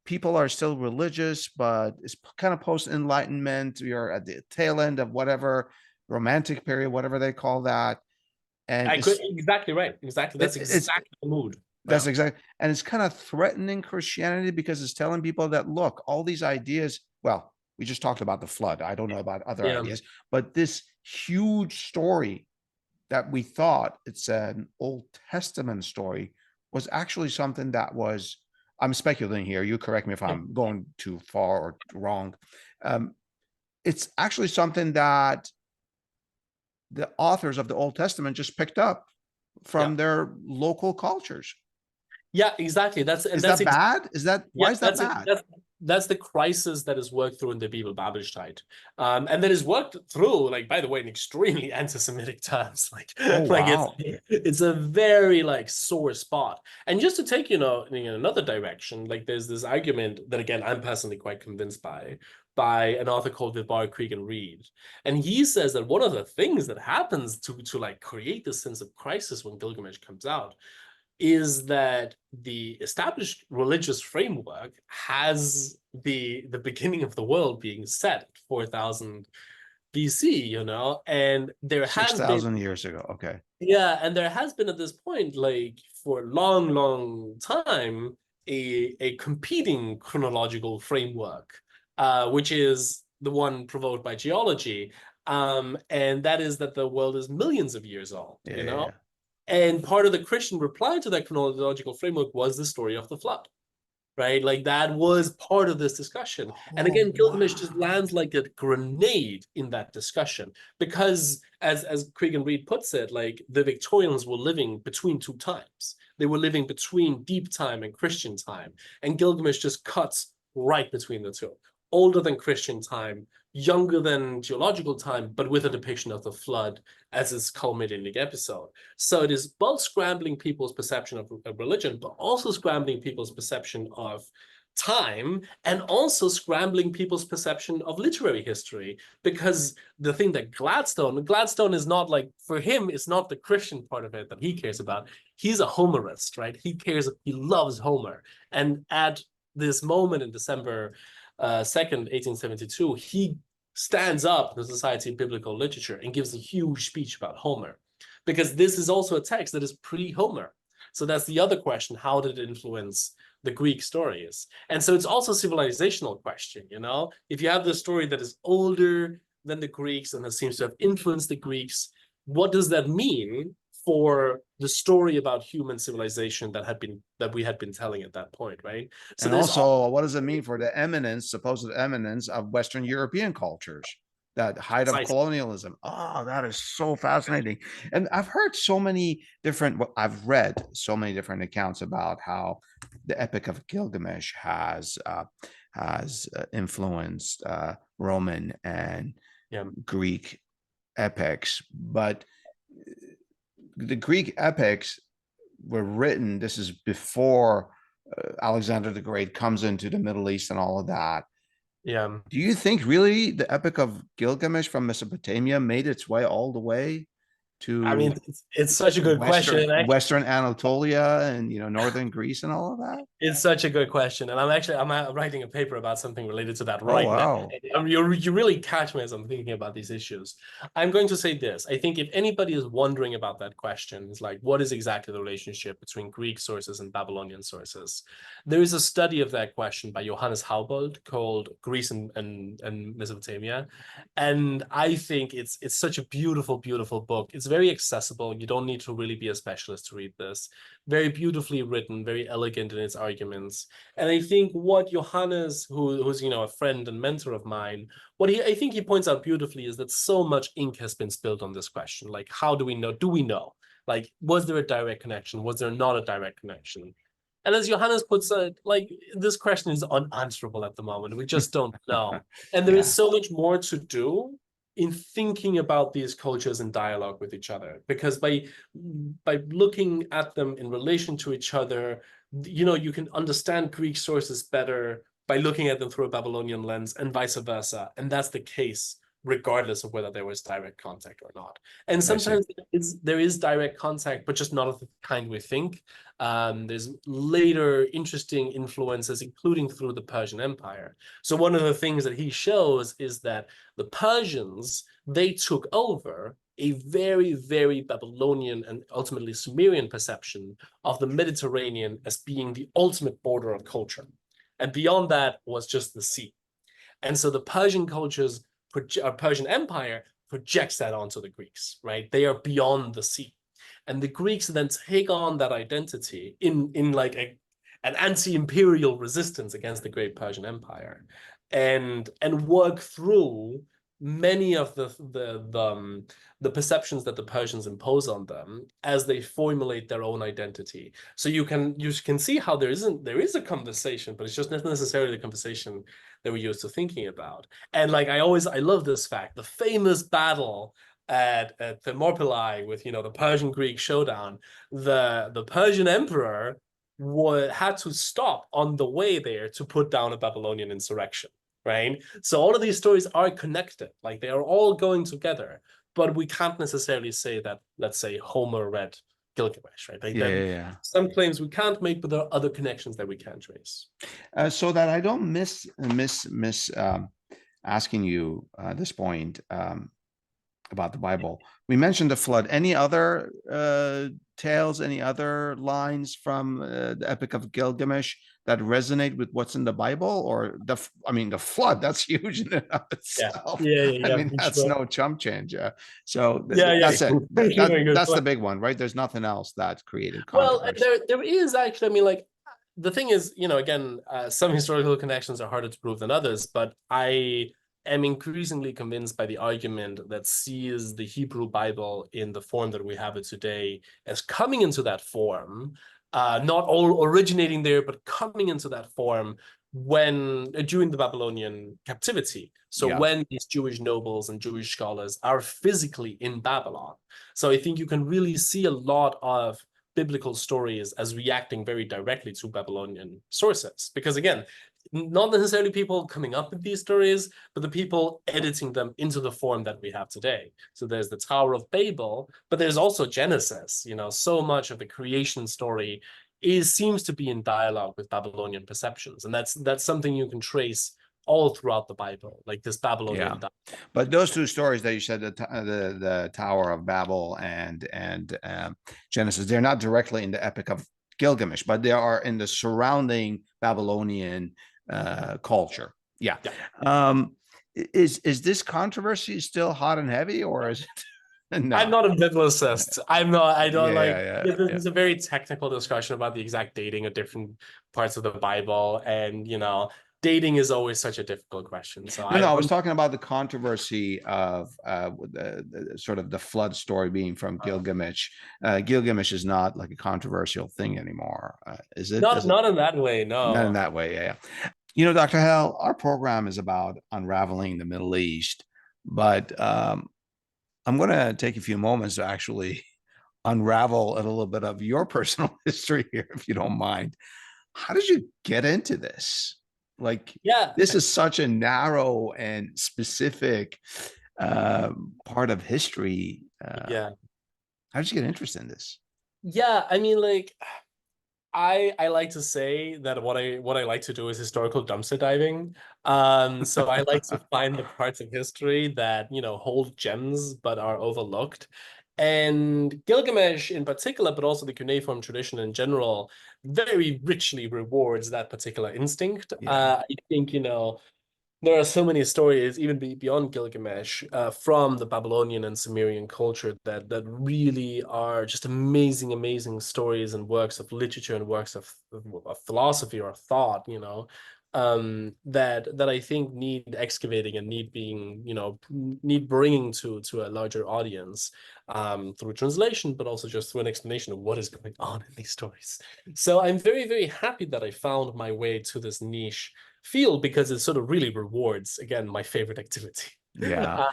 people are still religious, but it's kind of post-Enlightenment, you're at the tail end of whatever romantic period, whatever they call that, and exactly right, exactly, that's exactly the mood. That's exactly, and it's kind of threatening Christianity because it's telling people that, look, all these ideas, well, we just talked about the flood, I don't know about other ideas, but this huge story that we thought it's an Old Testament story was actually something that was, I'm speculating here, you correct me if I'm going too far or wrong. It's actually something that the authors of the Old Testament just picked up from their local cultures. Yeah, exactly. Is that bad? Why is that bad? That's the crisis that is worked through in the Bible, Babelstein, and that is worked through, like, by the way, in extremely anti-Semitic terms. It's a very sore spot. And just to take in another direction, like there's this argument that, again, I'm personally quite convinced by an author called Krieg and Reed, and he says that one of the things that happens to create this sense of crisis when Gilgamesh comes out is that the established religious framework has the beginning of the world being set 4,000 BC, and there has 6,000 years ago. Okay. Yeah, and there has been at this point, for a long, long time, a competing chronological framework, which is the one provoked by geology, and that is that the world is millions of years old, And part of the Christian reply to that chronological framework was the story of the flood, right? That was part of this discussion. And again, Gilgamesh just lands like a grenade in that discussion because, as Krieg and Reed puts it, the Victorians were living between two times. They were living between deep time and Christian time. And Gilgamesh just cuts right between the two. Older than Christian time, younger than geological time, but with a depiction of the flood as its culminating episode. So it is both scrambling people's perception of religion, but also scrambling people's perception of time, and also scrambling people's perception of literary history. Because the thing that Gladstone is not for him, it's not the Christian part of it that he cares about. He's a Homerist, right? He loves Homer. And at this moment in December 2nd, 1872, he stands up the Society of Biblical Literature and gives a huge speech about Homer, because this is also a text that is pre-Homer. So that's the other question: how did it influence the Greek stories? And so it's also a civilizational question. If you have this story that is older than the Greeks and that seems to have influenced the Greeks, what does that mean for the story about human civilization that we had been telling at that point, right? So, and also, what does it mean for the supposed eminence of Western European cultures, that height of colonialism? Oh, that is so fascinating. And I've read so many different accounts about how the Epic of Gilgamesh has influenced Roman and Greek epics, but the Greek epics were written, this is before Alexander the Great comes into the Middle East and all of that. Yeah. Do you think really the Epic of Gilgamesh from Mesopotamia made its way all the way to, I mean, it's such a good question. Western Anatolia and northern Greece and all of that? It's such a good question, and I'm writing a paper about something related to that right now. You really catch me as I'm thinking about these issues. I'm going to say this: I think if anybody is wondering about that question, it's what is exactly the relationship between Greek sources and Babylonian sources? There is a study of that question by Johannes Haubold called "Greece and Mesopotamia," and I think it's such a beautiful, beautiful book. It's very accessible. You don't need to really be a specialist to read this. Very beautifully written, very elegant in its arguments. And I think what Johannes, who's a friend and mentor of mine, I think he points out beautifully is that so much ink has been spilled on this question. Like, how do we know? Do we know? Like, was there a direct connection? Was there not a direct connection? And as Johannes puts it, like, this question is unanswerable at the moment. We just don't know. And there is so much more to do in thinking about these cultures in dialogue with each other, because by looking at them in relation to each other, you can understand Greek sources better by looking at them through a Babylonian lens, and vice versa. And that's the case regardless of whether there was direct contact or not. And sometimes there is direct contact, but just not of the kind we think. There's later interesting influences, including through the Persian Empire. So one of the things that he shows is that the Persians, they took over a very, very Babylonian and ultimately Sumerian perception of the Mediterranean as being the ultimate border of culture. And beyond that was just the sea. And so the Persian Persian Empire projects that onto the Greeks, right? They are beyond the sea. And the Greeks then take on that identity in like an anti-imperial resistance against the great Persian Empire, and work through many of the perceptions that the Persians impose on them as they formulate their own identity. So you can see how there is a conversation, but it's just not necessarily the conversation that we're used to thinking about. And like I love this fact, the famous battle at Thermopylae with the Persian-Greek showdown, the Persian emperor had to stop on the way there to put down a Babylonian insurrection, right? So all of these stories are connected, like they are all going together, but we can't necessarily say that, let's say, Homer read Gilgamesh, right? Like some claims we can't make, but there are other connections that we can trace. So that I don't miss asking you at this point about the Bible. We mentioned the flood. Any other tales, any other lines from the Epic of Gilgamesh that resonate with what's in the Bible? Or the flood, that's huge in and of itself. I mean, that's no chump change. So that's it. That's the big one, right? There's nothing else that created controversy. Well, there is actually, I mean, like, the thing is, again, some historical connections are harder to prove than others, but I am increasingly convinced by the argument that sees the Hebrew Bible in the form that we have it today as coming into that form, not all originating there, but coming into that form during the Babylonian captivity. So when these Jewish nobles and Jewish scholars are physically in Babylon. So I think you can really see a lot of biblical stories as reacting very directly to Babylonian sources. Because again, not necessarily people coming up with these stories, but the people editing them into the form that we have today. So there's the Tower of Babel, but there's also Genesis. So much of the creation story seems to be in dialogue with Babylonian perceptions. And that's something you can trace all throughout the Bible, like this Babylonian. But those two stories that you said, the Tower of Babel and Genesis, they're not directly in the Epic of Gilgamesh, but they are in the surrounding Babylonian culture. Is this controversy still hot and heavy, or is it? No. I'm not a biblicist. There's a very technical discussion about the exact dating of different parts of the Bible, and dating is always such a difficult question. So I was talking about the controversy of the sort of the flood story being from Gilgamesh. Gilgamesh is not like a controversial thing anymore, is it? Not in that way, no. Not in that way, yeah. Dr. Helle, our program is about unraveling the Middle East, but I'm going to take a few moments to actually unravel a little bit of your personal history here, if you don't mind. How did you get into this? This is such a narrow and specific part of history. How did you get interested in this? I mean, like, I like to say that what I like to do is historical dumpster diving. So I like to find the parts of history that hold gems but are overlooked. And Gilgamesh in particular, but also the cuneiform tradition in general, very richly rewards that particular instinct. I think There are so many stories, even beyond Gilgamesh, from the Babylonian and Sumerian culture that really are just amazing, amazing stories and works of literature and works of philosophy or thought, that I think need excavating and need being, need bringing to a larger audience, through translation, but also just through an explanation of what is going on in these stories. So I'm very, very happy that I found my way to this niche field because it sort of really rewards, again, my favorite activity. Yeah.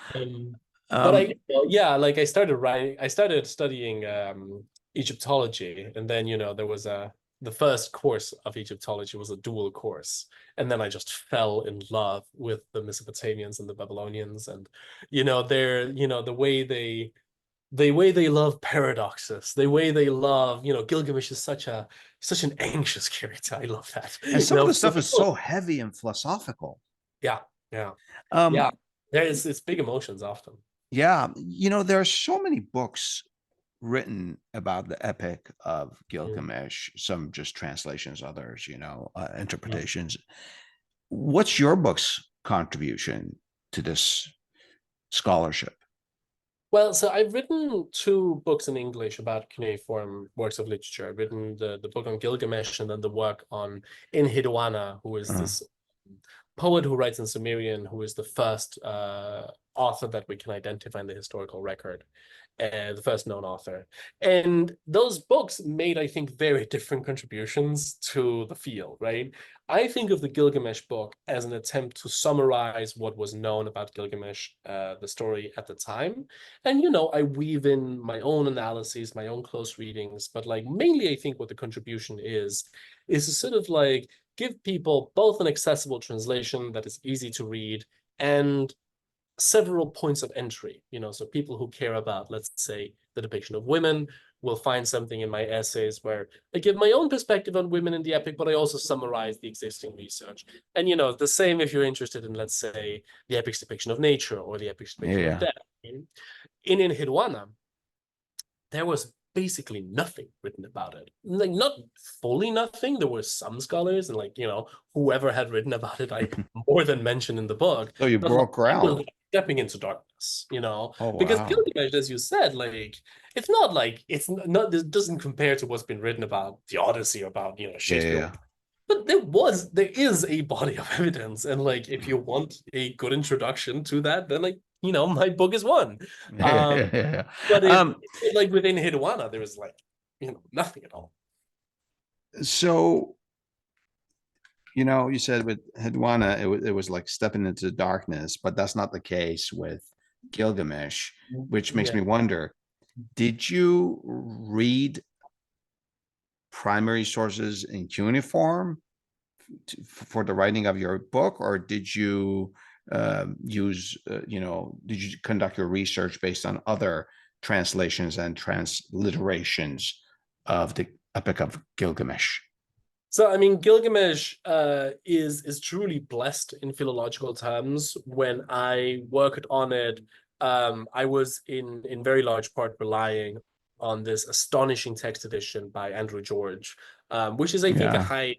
But yeah, like I started studying Egyptology, and then there was the first course of Egyptology was a dual course, and then I just fell in love with the Mesopotamians and the Babylonians, and they're the way they love paradoxes, the way they love, Gilgamesh is such an anxious character. I love that. And some of the stuff is so heavy and philosophical. Yeah, yeah, yeah. It's big emotions often. Yeah, there are so many books written about the Epic of Gilgamesh, some just translations, others, interpretations. What's your book's contribution to this scholarship? Well, so I've written 2 books in English about cuneiform works of literature. I've written the book on Gilgamesh and then the work on Enheduanna, who is this poet who writes in Sumerian, who is the first author that we can identify in the historical record, and the first known author. And those books made, I think, very different contributions to the field, right? I think of the Gilgamesh book as an attempt to summarize what was known about Gilgamesh, the story at the time. And, I weave in my own analyses, my own close readings, but like mainly I think what the contribution is to sort of like give people both an accessible translation that is easy to read and several points of entry, so people who care about, let's say, the depiction of women will find something in my essays where I give my own perspective on women in the epic, but I also summarize the existing research. And, the same if you're interested in, let's say, the epic's depiction of nature or the epic's depiction of death. In Enheduanna, there was basically nothing written about it. Like, not fully nothing. There were some scholars, and whoever had written about it, I more than mentioned in the book. So you broke ground. Stepping into darkness, Oh, because wow. Gilgamesh, as you said, it's not like this doesn't compare to what's been written about the Odyssey or about Shakespeare. Yeah. But there is a body of evidence, and if you want a good introduction to that, then my book is one. But within Enheduanna, there was nothing at all. So, you said with Enheduanna, it was like stepping into the darkness, but that's not the case with Gilgamesh, which makes me wonder, did you read primary sources in cuneiform for the writing of your book, or did you did you conduct your research based on other translations and transliterations of the Epic of Gilgamesh? So, I mean, Gilgamesh is truly blessed in philological terms. When I worked on it, I was in very large part relying on this astonishing text edition by Andrew George, which is, I think, a high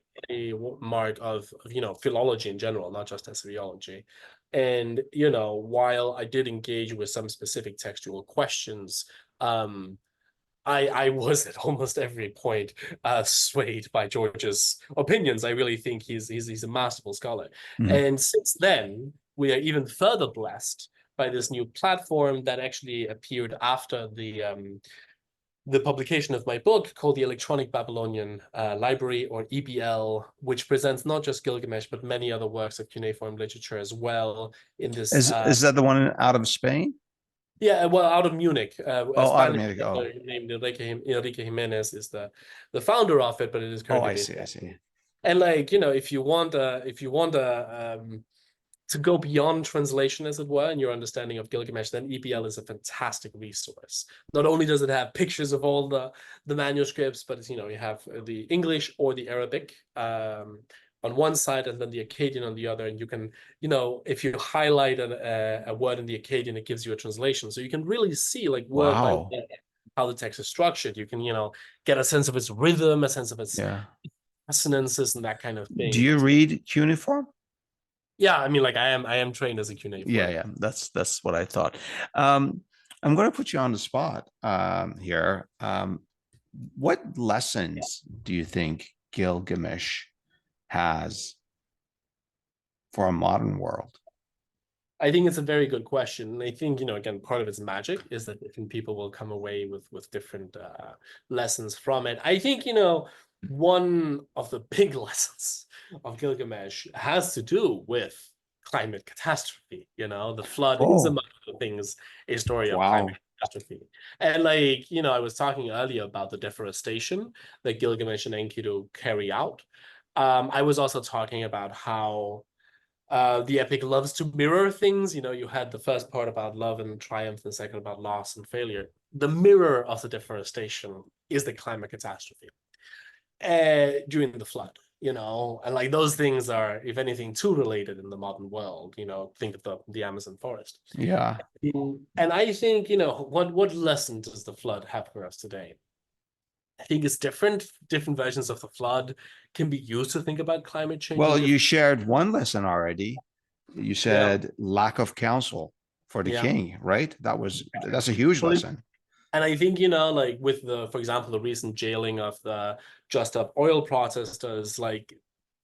mark of philology in general, not just assyriology. And while I did engage with some specific textual questions, I was at almost every point swayed by George's opinions. I really think he's a masterful scholar. And since then, we are even further blessed by this new platform that actually appeared after the publication of my book, called the Electronic Babylonian Library, or EBL, which presents not just Gilgamesh, but many other works of cuneiform literature as well. In this, is that the one out of Spain? Yeah, well, out of Munich. Out of Munich. Named Enrique Jimenez is the founder of it, but it is currently. I see. And if you want to go beyond translation, as it were, in your understanding of Gilgamesh, then EBL is a fantastic resource. Not only does it have pictures of all the manuscripts, but you have the English or the Arabic on one side, and then the Akkadian on the other. And you can, if you highlight a word in the Akkadian, it gives you a translation. So you can really see word by word how the text is structured. You can, get a sense of its rhythm, a sense of its assonances, and that kind of thing. Do you read cuneiform? Yeah, I mean, like I am trained as a Q&A. Yeah, that's what I thought. I'm going to put you on the spot here. What lessons do you think Gilgamesh has for a modern world? I think it's a very good question. And I think, again, part of its magic is that different people will come away with different lessons from it. I think, one of the big lessons of Gilgamesh has to do with climate catastrophe. The flood is, Oh, among other things, a story of wow. climate catastrophe. And I was talking earlier about the deforestation that Gilgamesh and Enkidu carry out. I was also talking about how the epic loves to mirror things. You had the first part about love and triumph, and the second about loss and failure. The mirror of the deforestation is the climate catastrophe during the flood. And like those things are, if anything, too related in the modern world. Think of the Amazon forest. Yeah. And I think, what lesson does the flood have for us today? I think it's different. Different versions of the flood can be used to think about climate change. Well, you shared one lesson already. You said lack of counsel for the king, right? That's a huge lesson. And I think, like with for example, the recent jailing of the Just Up Oil protesters, like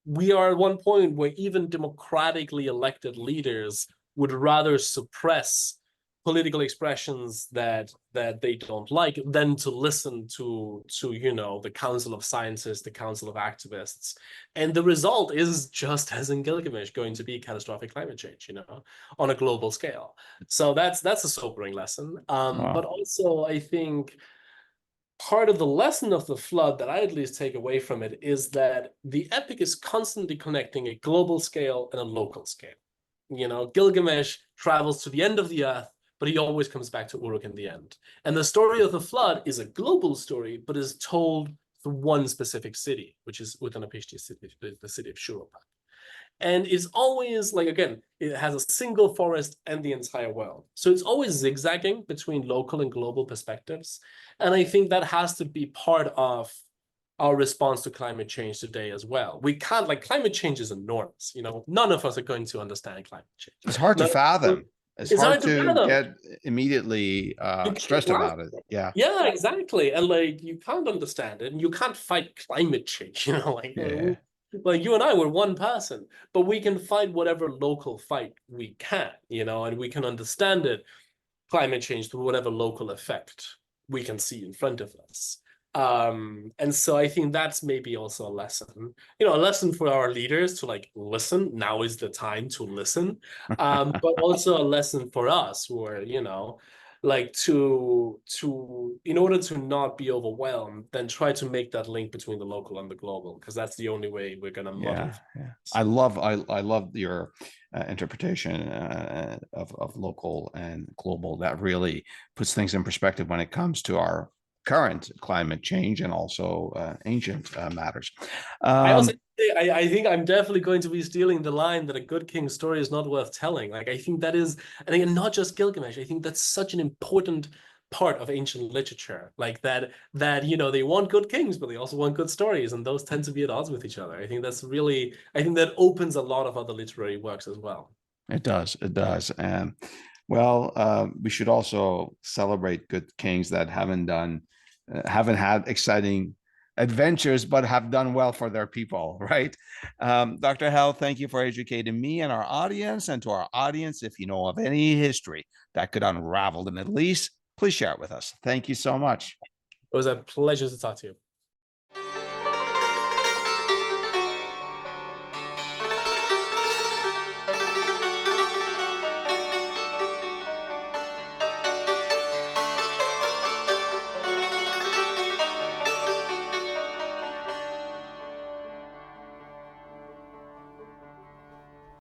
we are at one point where even democratically elected leaders would rather suppress political expressions that they don't like than to listen to the Council of Scientists, the Council of Activists. And the result is, just as in Gilgamesh, going to be catastrophic climate change, on a global scale. So that's a sobering lesson. Wow. But also, I think part of the lesson of the flood that I at least take away from it is that the epic is constantly connecting a global scale and a local scale. Gilgamesh travels to the end of the earth, but he always comes back to Uruk in the end. And the story of the flood is a global story, but is told through one specific city, which is Uttanapishti city, the city of Shuruppak. And it's always, like, again, it has a single forest and the entire world. So it's always zigzagging between local and global perspectives. And I think that has to be part of our response to climate change today as well. We can't, like, climate change is enormous. None of us are going to understand climate change. It's hard to fathom. It's hard to get immediately stressed about it. Yeah. Yeah, exactly. And like, you can't understand it, and you can't fight climate change. Like you and I were one person, but we can fight whatever local fight we can. And we can understand it, climate change, through whatever local effect we can see in front of us. And so I think that's maybe also a lesson, a lesson for our leaders to, like, listen. Now is the time to listen. But also a lesson for us who are, like to in order to not be overwhelmed, then try to make that link between the local and the global, because that's the only way we're going to model. Yeah. I love your interpretation of local and global. That really puts things in perspective when it comes to our current climate change and also ancient matters. I think I'm definitely going to be stealing the line that a good king's story is not worth telling. Like, I think that is, and again, not just Gilgamesh. I think that's such an important part of ancient literature. Like that they want good kings, but they also want good stories, and those tend to be at odds with each other. I think that opens a lot of other literary works as well. It does. And well, we should also celebrate good kings that haven't had exciting adventures, but have done well for their people, right? Dr. Helle, thank you for educating me and our audience. And to our audience, if you know of any history that could unravel the Middle East, please share it with us. Thank you so much. It was a pleasure to talk to you.